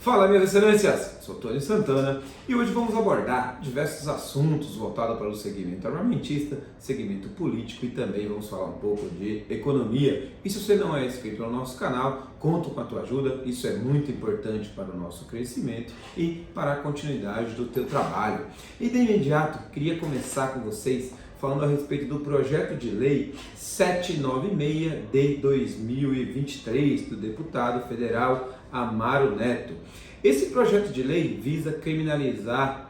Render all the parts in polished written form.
Fala, minhas excelências! Sou Tony Santana e hoje vamos abordar diversos assuntos voltados para o segmento armamentista, segmento político e também vamos falar um pouco de economia. E se você não é inscrito no nosso canal, conto com a tua ajuda, isso é muito importante para o nosso crescimento e para a continuidade do teu trabalho. E de imediato, queria começar com vocês falando a respeito do projeto de lei 796 de 2023 do deputado federal Amaro Neto. Esse projeto de lei visa criminalizar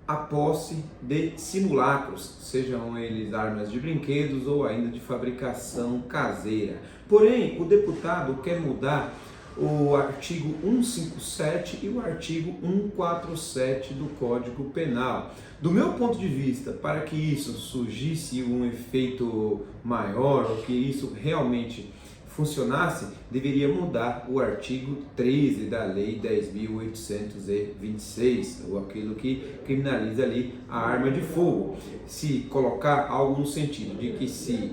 a posse de simulacros, sejam eles armas de brinquedos ou ainda de fabricação caseira. Porém, o deputado quer mudar o artigo 157 e o artigo 147 do Código Penal. Do meu ponto de vista, para que isso surgisse um efeito maior, ou que isso realmente funcionasse, deveria mudar o artigo 13 da Lei 10.826, ou aquilo que criminaliza ali a arma de fogo. Se colocar algo no sentido de que se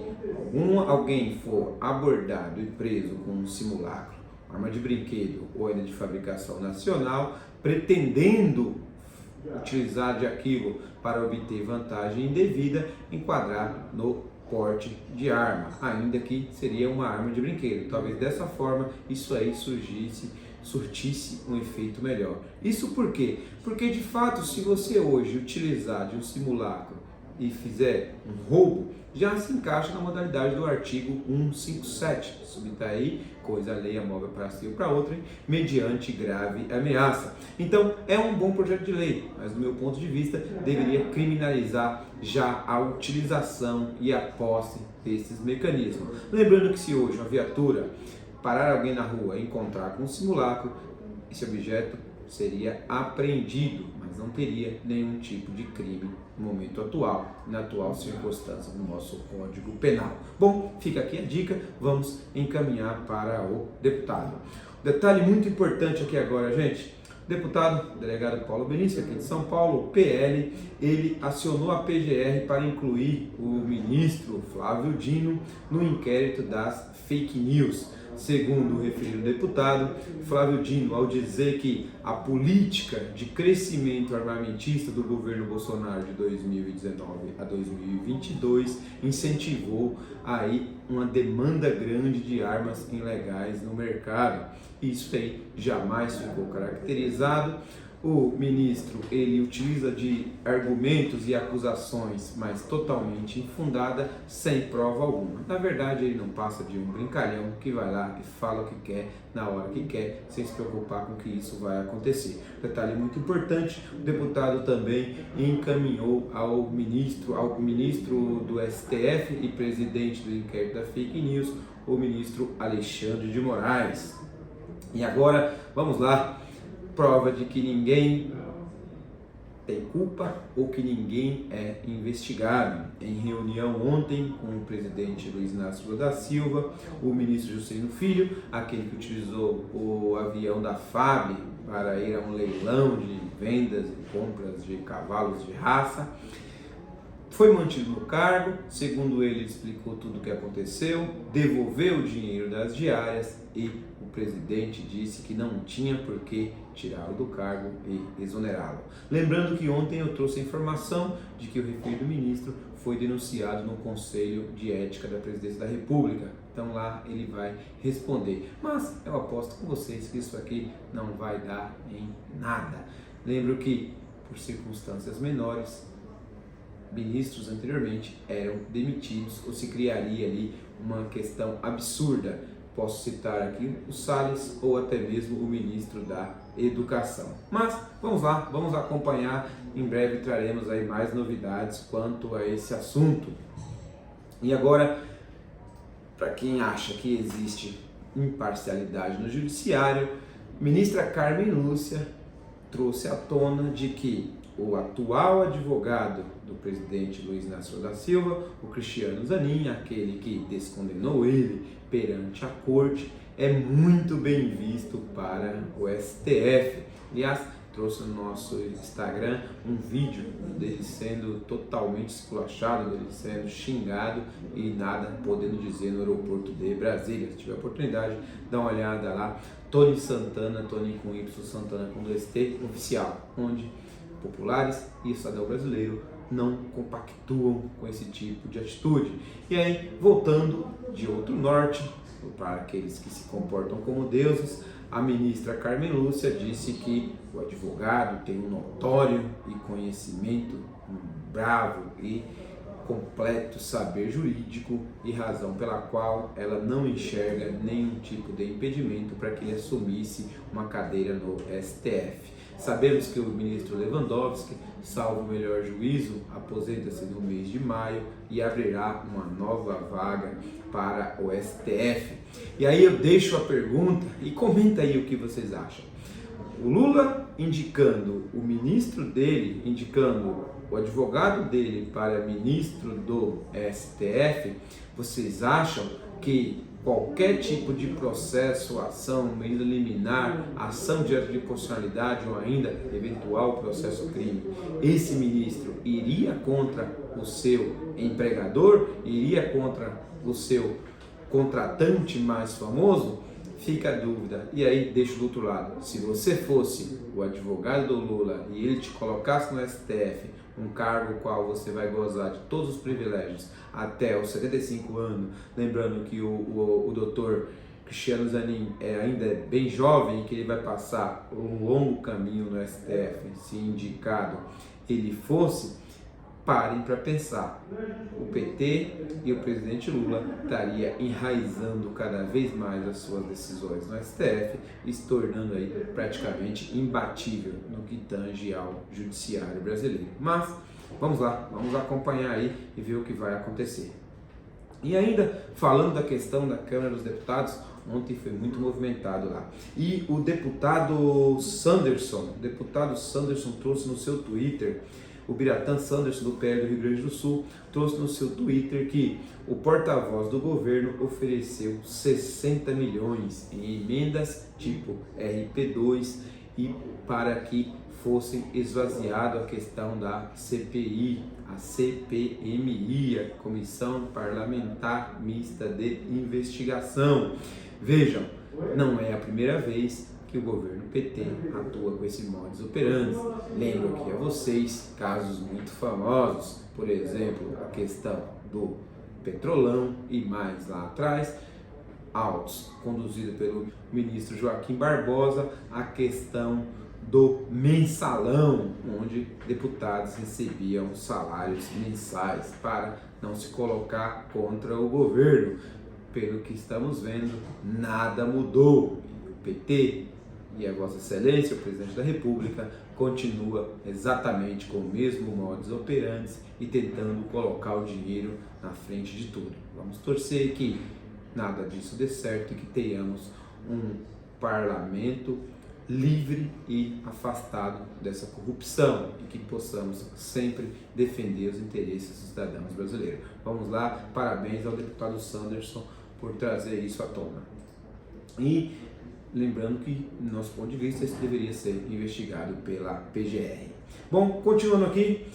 alguém for abordado e preso com um simulacro, arma de brinquedo ou ainda de fabricação nacional, pretendendo utilizar de aquilo para obter vantagem indevida, enquadrar no porte de arma, ainda que seria uma arma de brinquedo. Talvez dessa forma isso aí surtisse um efeito melhor. Isso por quê? Porque de fato, se você hoje utilizar de um simulacro e fizer um roubo, já se encaixa na modalidade do artigo 157, subtrair coisa alheia móvel para si ou para outra, mediante grave ameaça. Então, é um bom projeto de lei, mas do meu ponto de vista, deveria criminalizar já a utilização e a posse desses mecanismos. Lembrando que se hoje uma viatura parar alguém na rua e encontrar com um simulacro, esse objeto seria apreendido, mas não teria nenhum tipo de crime no momento atual, na atual circunstância do nosso Código Penal. Bom, fica aqui a dica, vamos encaminhar para o deputado. Detalhe muito importante aqui agora, gente. O deputado, o delegado Paulo Benício, aqui de São Paulo, PL, ele acionou a PGR para incluir o ministro Flávio Dino no inquérito das fake news. Segundo o referido deputado, Flávio Dino, ao dizer que a política de crescimento armamentista do governo Bolsonaro de 2019 a 2022 incentivou aí uma demanda grande de armas ilegais no mercado. Isso aí jamais ficou caracterizado. O ministro, ele utiliza de argumentos e acusações, mas totalmente infundada, sem prova alguma. Na verdade, ele não passa de um brincalhão que vai lá e fala o que quer, na hora que quer, sem se preocupar com que isso vai acontecer. Detalhe muito importante, o deputado também encaminhou ao ministro do STF e presidente do inquérito da fake news, o ministro Alexandre de Moraes. E agora, vamos lá. Prova de que ninguém tem culpa ou que ninguém é investigado. Em reunião ontem com o presidente Luiz Inácio Lula da Silva, o ministro Juscelino Filho, aquele que utilizou o avião da FAB para ir a um leilão de vendas e compras de cavalos de raça, foi mantido no cargo. Segundo ele, explicou tudo o que aconteceu, devolveu o dinheiro das diárias e o presidente disse que não tinha por que tirá-lo do cargo e exonerá-lo. Lembrando que ontem eu trouxe a informação de que o referido ministro foi denunciado no Conselho de Ética da Presidência da República. Então lá ele vai responder. Mas eu aposto com vocês que isso aqui não vai dar em nada. Lembro que, por circunstâncias menores, ministros anteriormente eram demitidos ou se criaria ali uma questão absurda. Posso citar aqui o Salles ou até mesmo o ministro da Educação. Mas vamos lá, vamos acompanhar. Em breve traremos aí mais novidades quanto a esse assunto. E agora, para quem acha que existe imparcialidade no judiciário, ministra Carmen Lúcia trouxe à tona de que o atual advogado do presidente Luiz Inácio Lula da Silva, o Cristiano Zanin, aquele que descondenou ele perante a corte, é muito bem visto para o STF. Aliás, trouxe no nosso Instagram um vídeo dele sendo totalmente esculachado, dele sendo xingado e nada podendo dizer no aeroporto de Brasília. Se tiver oportunidade, dá uma olhada lá Tony Santana, Tony com Y, Santana com 2T, oficial, onde populares e o cidadão brasileiro não compactuam com esse tipo de atitude. E aí, voltando de outro norte, para aqueles que se comportam como deuses, a ministra Carmen Lúcia disse que o advogado tem um notório e conhecimento, um bravo e completo saber jurídico e razão pela qual ela não enxerga nenhum tipo de impedimento para que ele assumisse uma cadeira no STF. Sabemos que o ministro Lewandowski, salvo o melhor juízo, aposenta-se no mês de maio e abrirá uma nova vaga para o STF. E aí eu deixo a pergunta e comenta aí o que vocês acham. O Lula indicando o ministro dele, indicando o advogado dele para ministro do STF, vocês acham que qualquer tipo de processo, ação, medida liminar, ação diante de constitucionalidade ou ainda eventual processo crime, esse ministro iria contra o seu empregador, iria contra o seu contratante mais famoso? Fica a dúvida. E aí deixo do outro lado, se você fosse o advogado do Lula e ele te colocasse no STF, um cargo qual você vai gozar de todos os privilégios até os 75 anos, lembrando que o doutor Cristiano Zanin ainda é bem jovem e que ele vai passar um longo caminho no STF, se indicado ele fosse, parem para pensar. O PT e o presidente Lula estaria enraizando cada vez mais as suas decisões no STF e se tornando aí praticamente imbatível no que tange ao judiciário brasileiro. Mas vamos lá, vamos acompanhar aí e ver o que vai acontecer. E ainda falando da questão da Câmara dos Deputados, ontem foi muito movimentado lá. E o deputado Sanderson trouxe no seu Twitter, o Biratã Sanderson, do PL do Rio Grande do Sul, trouxe no seu Twitter que o porta-voz do governo ofereceu 60 milhões em emendas tipo RP2 e para que fosse esvaziado a questão da CPI, a CPMI, a Comissão Parlamentar Mista de Investigação. Vejam, não é a primeira vez que o governo PT atua com esse modus operandi. Lembro aqui a vocês casos muito famosos, por exemplo, a questão do Petrolão e mais lá atrás, autos conduzido pelo ministro Joaquim Barbosa, a questão do mensalão, onde deputados recebiam salários mensais para não se colocar contra o governo. Pelo que estamos vendo, nada mudou. O PT e a Vossa Excelência, o Presidente da República, continua exatamente com o mesmo modus operandi e tentando colocar o dinheiro na frente de tudo. Vamos torcer que nada disso dê certo e que tenhamos um parlamento livre e afastado dessa corrupção e que possamos sempre defender os interesses dos cidadãos brasileiros. Vamos lá, parabéns ao deputado Sanderson por trazer isso à tona. E lembrando que, do nosso ponto de vista, isso deveria ser investigado pela PGR. Bom, continuando aqui,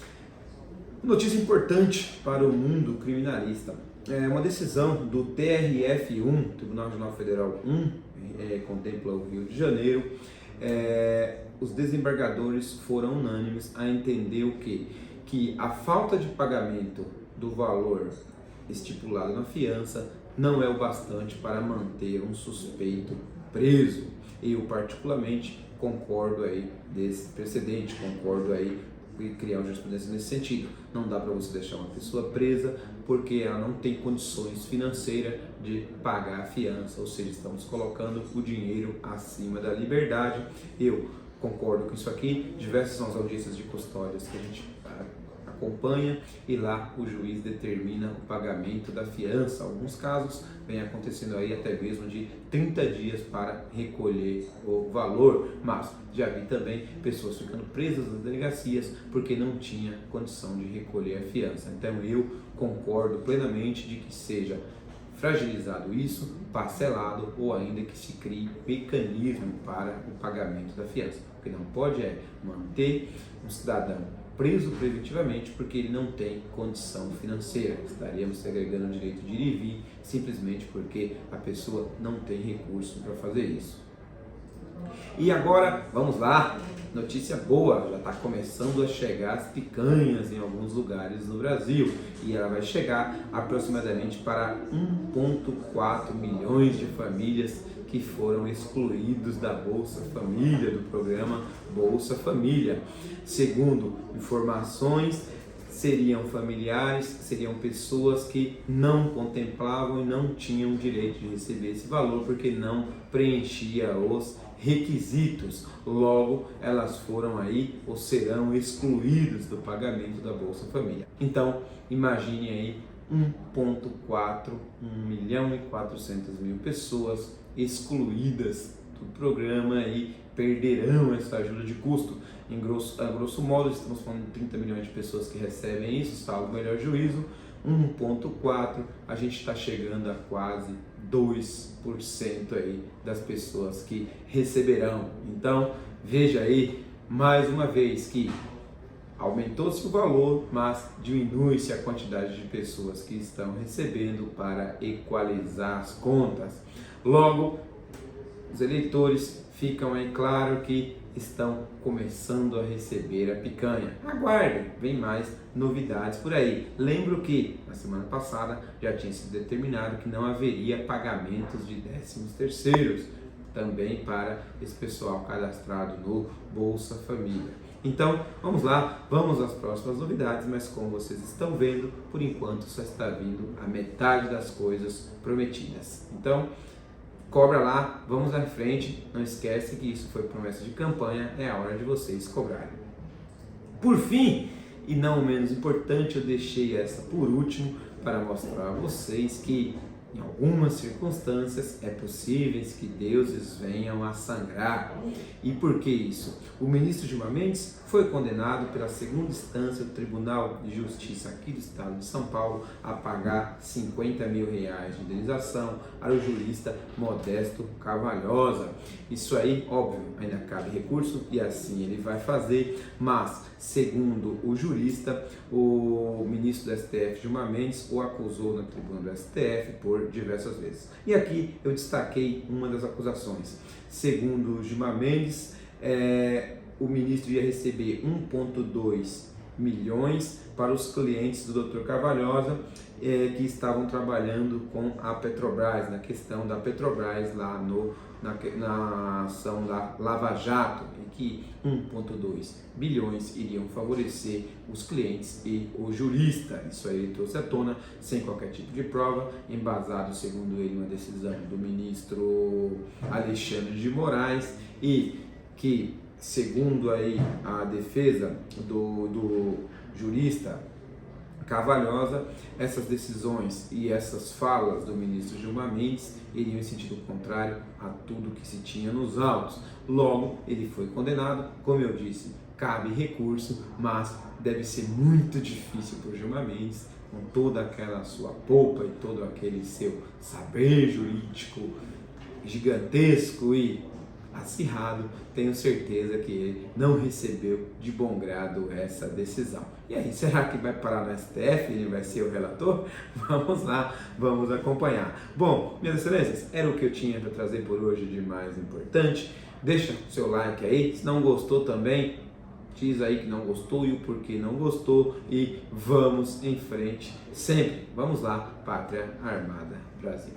notícia importante para o mundo criminalista. É uma decisão do TRF1, Tribunal Regional Federal 1, contempla o Rio de Janeiro. Os desembargadores foram unânimes a entender o quê? Que a falta de pagamento do valor estipulado na fiança não é o bastante para manter um suspeito preso. Eu particularmente concordo aí desse precedente, concordo aí em criar uma jurisprudência nesse sentido. Não dá para você deixar uma pessoa presa porque ela não tem condições financeiras de pagar a fiança, ou seja, estamos colocando o dinheiro acima da liberdade. Eu concordo com isso aqui. Diversas são as audiências de custódias que a gente acompanha e lá o juiz determina o pagamento da fiança. Alguns casos vem acontecendo aí até mesmo de 30 dias para recolher o valor, mas já vi também pessoas ficando presas nas delegacias porque não tinha condição de recolher a fiança. Então eu concordo plenamente de que seja fragilizado isso, parcelado ou ainda que se crie mecanismo para o pagamento da fiança. O que não pode é manter um cidadão preso preventivamente porque ele não tem condição financeira. Estaríamos segregando o direito de ir e vir simplesmente porque a pessoa não tem recurso para fazer isso. E agora, vamos lá, notícia boa, já está começando a chegar as picanhas em alguns lugares no Brasil e ela vai chegar aproximadamente para 1,4 milhões de famílias que foram excluídos da Bolsa Família, do programa Bolsa Família. Segundo informações, seriam familiares, seriam pessoas que não contemplavam e não tinham direito de receber esse valor porque não preenchia os requisitos. Logo, elas foram aí ou serão excluídas do pagamento da Bolsa Família. Então, imagine aí 1,4 milhão pessoas excluídas do programa e perderão essa ajuda de custo. A grosso modo, estamos falando de 30 milhões de pessoas que recebem isso, salvo o melhor juízo. 1,4, a gente está chegando a quase 2% aí das pessoas que receberão. Então, veja aí, mais uma vez, que aumentou-se o valor, mas diminui-se a quantidade de pessoas que estão recebendo para equalizar as contas. Logo, os eleitores ficam aí claro que estão começando a receber a picanha. Aguardem, vem mais novidades por aí. Lembro que na semana passada já tinha sido determinado que não haveria pagamentos de 13º também para esse pessoal cadastrado no Bolsa Família. Então, vamos lá, vamos às próximas novidades, mas como vocês estão vendo, por enquanto só está vindo a metade das coisas prometidas. Então, cobra lá, vamos à frente, não esquece que isso foi promessa de campanha, é a hora de vocês cobrarem. Por fim, e não menos importante, eu deixei essa por último para mostrar a vocês que em algumas circunstâncias é possível que deuses venham a sangrar. E por que isso? O ministro Gilmar Mendes foi condenado pela segunda instância do Tribunal de Justiça aqui do estado de São Paulo a pagar R$50 mil de indenização ao jurista Modesto Carvalhosa. Isso aí, óbvio, ainda cabe recurso e assim ele vai fazer, mas segundo o jurista, o ministro do STF Gilmar Mendes o acusou na tribuna do STF por diversas vezes. E aqui eu destaquei uma das acusações. Segundo o Gilmar Mendes, o ministro ia receber 1,2 milhões para os clientes do Dr. Carvalhosa que estavam trabalhando com a Petrobras, na questão da Petrobras lá na ação da Lava Jato, em que 1,2 bilhões iriam favorecer os clientes e o jurista. Isso aí ele trouxe à tona sem qualquer tipo de prova, embasado, segundo ele, uma decisão do ministro Alexandre de Moraes e que, segundo aí a defesa do jurista Carvalhosa, essas decisões e essas falas do ministro Gilmar Mendes iriam em sentido contrário a tudo que se tinha nos autos. Logo, ele foi condenado, como eu disse, cabe recurso, mas deve ser muito difícil para o Gilmar Mendes, com toda aquela sua polpa e todo aquele seu saber jurídico gigantesco e acirrado, tenho certeza que ele não recebeu de bom grado essa decisão. E aí, será que vai parar no STF? Ele vai ser o relator? Vamos lá, vamos acompanhar. Bom, minhas excelências, era o que eu tinha para trazer por hoje de mais importante. Deixa o seu like aí, se não gostou também, diz aí que não gostou e o porquê não gostou e vamos em frente sempre. Vamos lá, Pátria Armada Brasil.